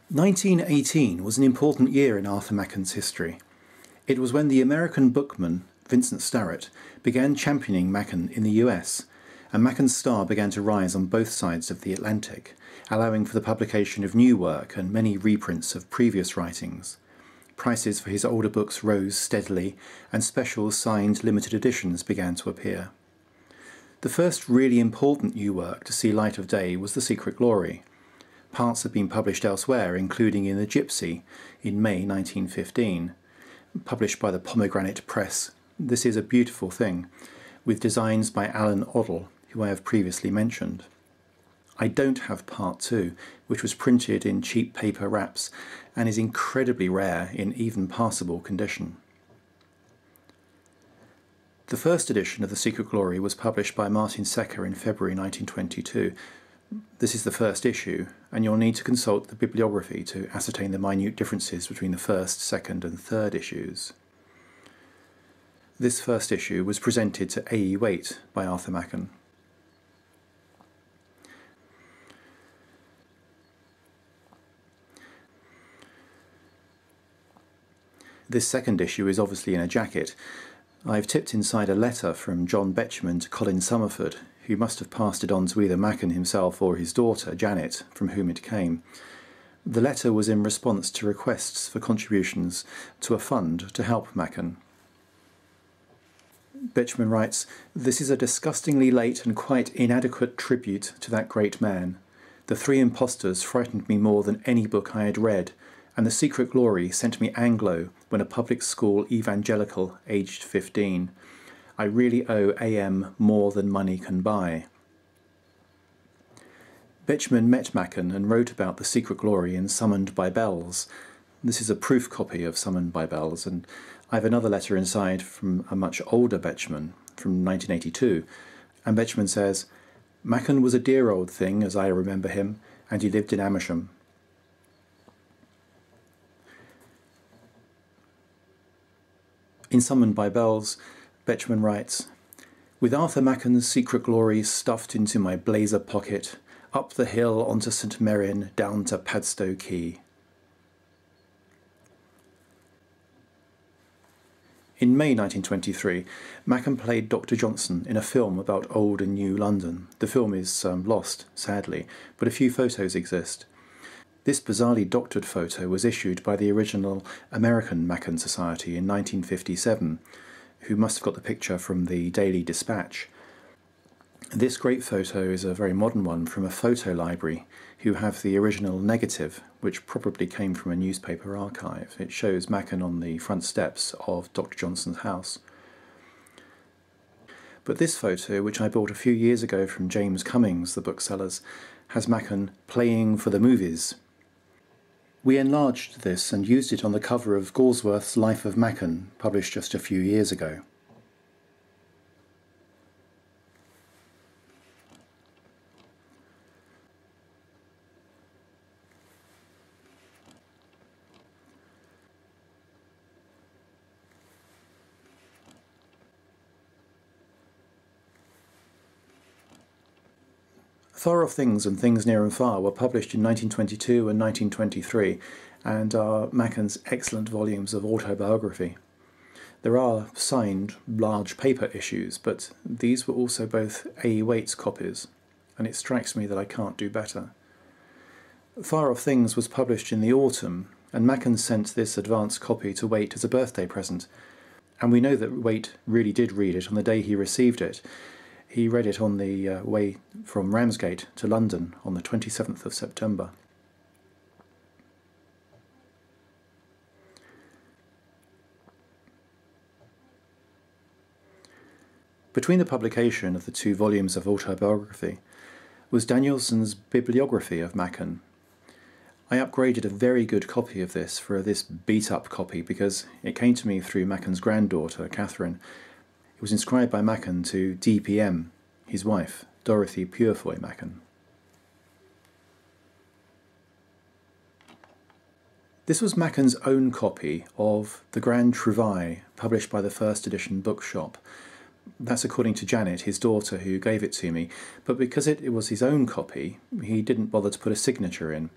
1918 was an important year in Arthur Machen's history. It was when the American bookman Vincent Starrett began championing Mackin in the US, and Machen's star began to rise on both sides of the Atlantic, allowing for the publication of new work and many reprints of previous writings. Prices for his older books rose steadily, and special signed limited editions began to appear. The first really important new work to see light of day was The Secret Glory. Parts had been published elsewhere, including in The Gypsy in May 1915. Published by the Pomegranate Press, this is a beautiful thing, with designs by Alan Oddle, who I have previously mentioned. I don't have Part 2, which was printed in cheap paper wraps and is incredibly rare in even passable condition. The first edition of The Secret Glory was published by Martin Secker in February 1922. This is the first issue, and you'll need to consult the bibliography to ascertain the minute differences between the first, second and third issues. This first issue was presented to A.E. Waite by Arthur Machen. This second issue is obviously in a jacket. I've tipped inside a letter from John Betjeman to Colin Summerford, who must have passed it on to either Mackin himself or his daughter, Janet, from whom it came. The letter was in response to requests for contributions to a fund to help Mackin. Betjeman writes, "This is a disgustingly late and quite inadequate tribute to that great man. The Three Impostors frightened me more than any book I had read, and The Secret Glory sent me Anglo when a public school evangelical aged 15. I really owe AM more than money can buy." Betjeman met Mackin and wrote about The Secret Glory in Summoned by Bells. This is a proof copy of Summoned by Bells, and I have another letter inside from a much older Betjeman, from 1982, and Betjeman says, "Mackin was a dear old thing as I remember him, and he lived in Amersham." In Summoned by Bells, Betjeman writes, "With Arthur Machen's Secret Glory stuffed into my blazer pocket, up the hill onto St Merrin, down to Padstow Quay." In May 1923, Mackin played Dr. Johnson in a film about old and new London. The film is lost, sadly, but a few photos exist. This bizarrely doctored photo was issued by the original American Mackin Society in 1957, who must have got the picture from the Daily Dispatch. This great photo is a very modern one from a photo library, who have the original negative, which probably came from a newspaper archive. It shows Mackin on the front steps of Dr. Johnson's house. But this photo, which I bought a few years ago from James Cummings, the booksellers, has Mackin playing for the movies. We enlarged this and used it on the cover of Galsworth's Life of Mackin, published just a few years ago. Far Off Things and Things Near and Far were published in 1922 and 1923 and are Mackin's excellent volumes of autobiography. There are signed large paper issues, but these were also both A.E. Waite's copies, and it strikes me that I can't do better. Far Off Things was published in the autumn, and Mackin sent this advance copy to Waite as a birthday present, and we know that Waite really did read it on the day he received it. He read it on the way from Ramsgate to London on the 27th of September. Between the publication of the 2 volumes of autobiography was Danielson's bibliography of Mackin. I upgraded a very good copy of this for this beat-up copy because it came to me through Mackin's granddaughter, Catherine. It was inscribed by Mackin to DPM, his wife, Dorothy Purefoy Mackin. This was Mackin's own copy of The Grand Trouvaille, published by the First Edition Bookshop. That's according to Janet, his daughter, who gave it to me, but because it was his own copy, he didn't bother to put a signature in.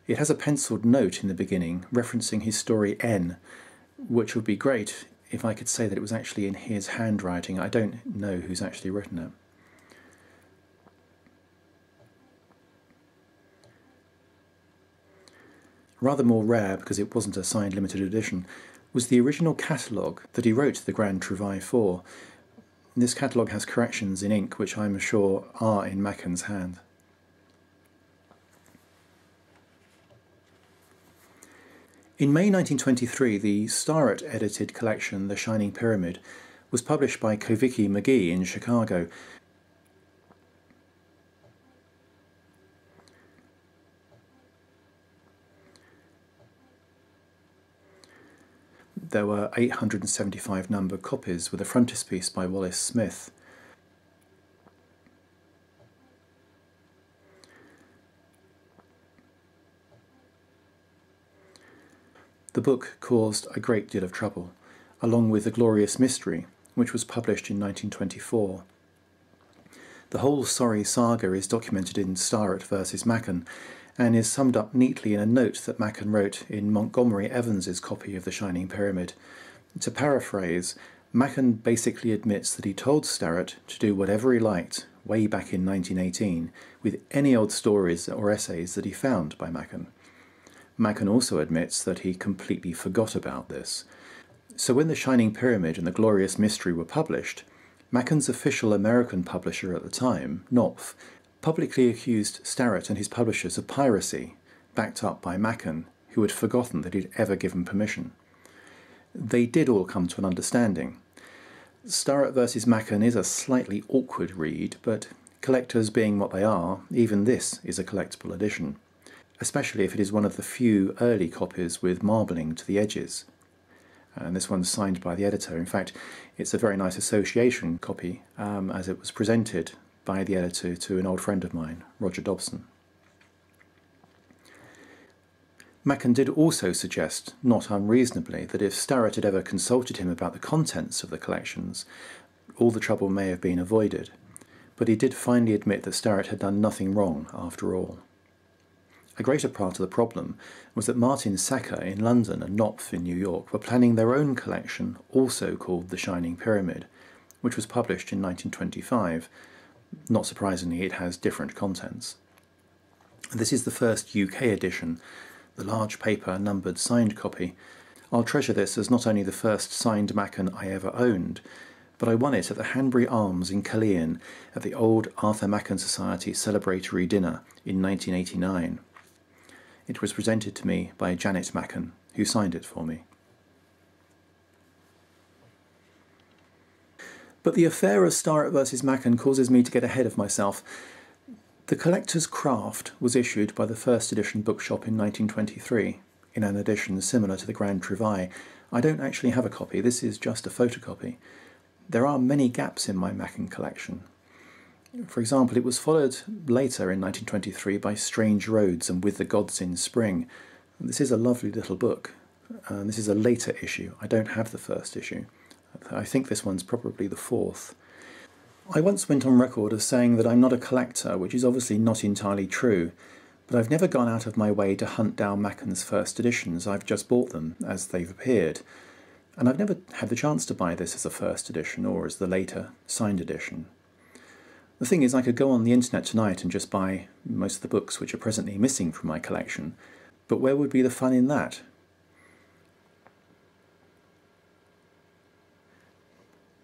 It has a pencilled note in the beginning referencing his story N, which would be great if I could say that it was actually in his handwriting. I don't know who's actually written it. Rather more rare, because it wasn't a signed limited edition, was the original catalogue that he wrote the Grand Trouvaille for. This catalogue has corrections in ink which I'm sure are in Mackin's hand. In May 1923, the Starrett edited collection The Shining Pyramid was published by Kovicki McGee in Chicago. There were 875 numbered copies with a frontispiece by Wallace Smith. The book caused a great deal of trouble, along with The Glorious Mystery, which was published in 1924. The whole sorry saga is documented in Starrett versus Machen, and is summed up neatly in a note that Machen wrote in Montgomery Evans's copy of The Shining Pyramid. To paraphrase, Machen basically admits that he told Starrett to do whatever he liked way back in 1918 with any old stories or essays that he found by Machen. Machen also admits that he completely forgot about this. So when The Shining Pyramid and The Glorious Mystery were published, Machen's official American publisher at the time, Knopf, publicly accused Starrett and his publishers of piracy, backed up by Machen, who had forgotten that he'd ever given permission. They did all come to an understanding. Starrett versus Machen is a slightly awkward read, but collectors being what they are, even this is a collectible edition, especially if it is one of the few early copies with marbling to the edges. And this one's signed by the editor. In fact, it's a very nice association copy, as it was presented by the editor to an old friend of mine, Roger Dobson. Mackin did also suggest, not unreasonably, that if Starrett had ever consulted him about the contents of the collections, all the trouble may have been avoided. But he did finally admit that Starrett had done nothing wrong after all. A greater part of the problem was that Martin Sacker in London and Knopf in New York were planning their own collection, also called The Shining Pyramid, which was published in 1925. Not surprisingly, it has different contents. This is the first UK edition, the large paper numbered signed copy. I'll treasure this as not only the first signed Mackin I ever owned, but I won it at the Hanbury Arms in Caerleon at the old Arthur Machen Society celebratory dinner in 1989. It was presented to me by Janet Mackin, who signed it for me. But the affair of Starrett versus Mackin causes me to get ahead of myself. The Collector's Craft was issued by the First Edition Bookshop in 1923, in an edition similar to the Grand Trouvaille. I don't actually have a copy, this is just a photocopy. There are many gaps in my Mackin collection. For example, it was followed later in 1923 by Strange Roads and With the Gods in Spring. This is a lovely little book. This is a later issue. I don't have the first issue. I think this one's probably the fourth. I once went on record as saying that I'm not a collector, which is obviously not entirely true, but I've never gone out of my way to hunt down Mackin's first editions. I've just bought them as they've appeared. And I've never had the chance to buy this as a first edition or as the later signed edition. The thing is, I could go on the internet tonight and just buy most of the books which are presently missing from my collection, but where would be the fun in that?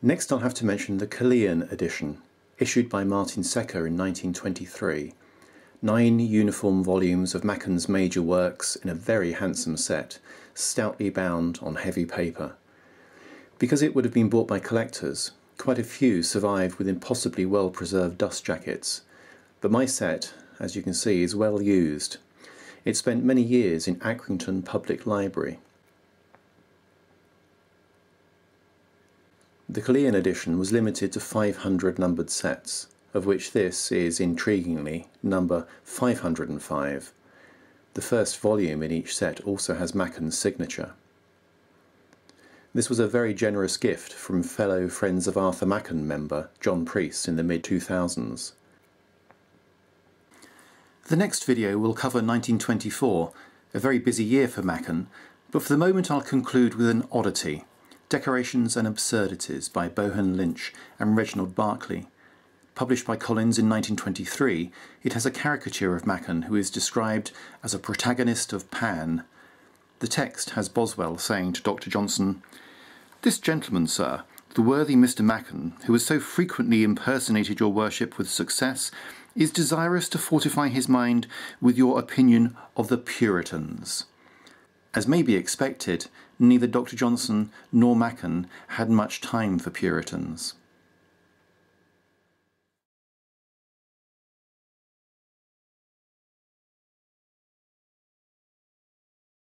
Next I'll have to mention the Kirlian Edition, issued by Martin Sacker in 1923. 9 uniform volumes of Mackin's major works in a very handsome set, stoutly bound on heavy paper. Because it would have been bought by collectors, quite a few survived with impossibly well-preserved dust jackets, but my set, as you can see, is well used. It spent many years in Accrington Public Library. The Kirlian edition was limited to 500 numbered sets, of which this is, intriguingly, number 505. The first volume in each set also has Mackin's signature. This was a very generous gift from fellow Friends of Arthur Machen member John Priest in the mid-2000s. The next video will cover 1924, a very busy year for Machen, but for the moment I'll conclude with an oddity, Decorations and Absurdities by Bohan Lynch and Reginald Barclay. Published by Collins in 1923, it has a caricature of Machen who is described as a protagonist of Pan. The text has Boswell saying to Dr. Johnson, "This gentleman, sir, the worthy Mr. Mackin, who has so frequently impersonated your worship with success, is desirous to fortify his mind with your opinion of the Puritans." As may be expected, neither Dr. Johnson nor Mackin had much time for Puritans.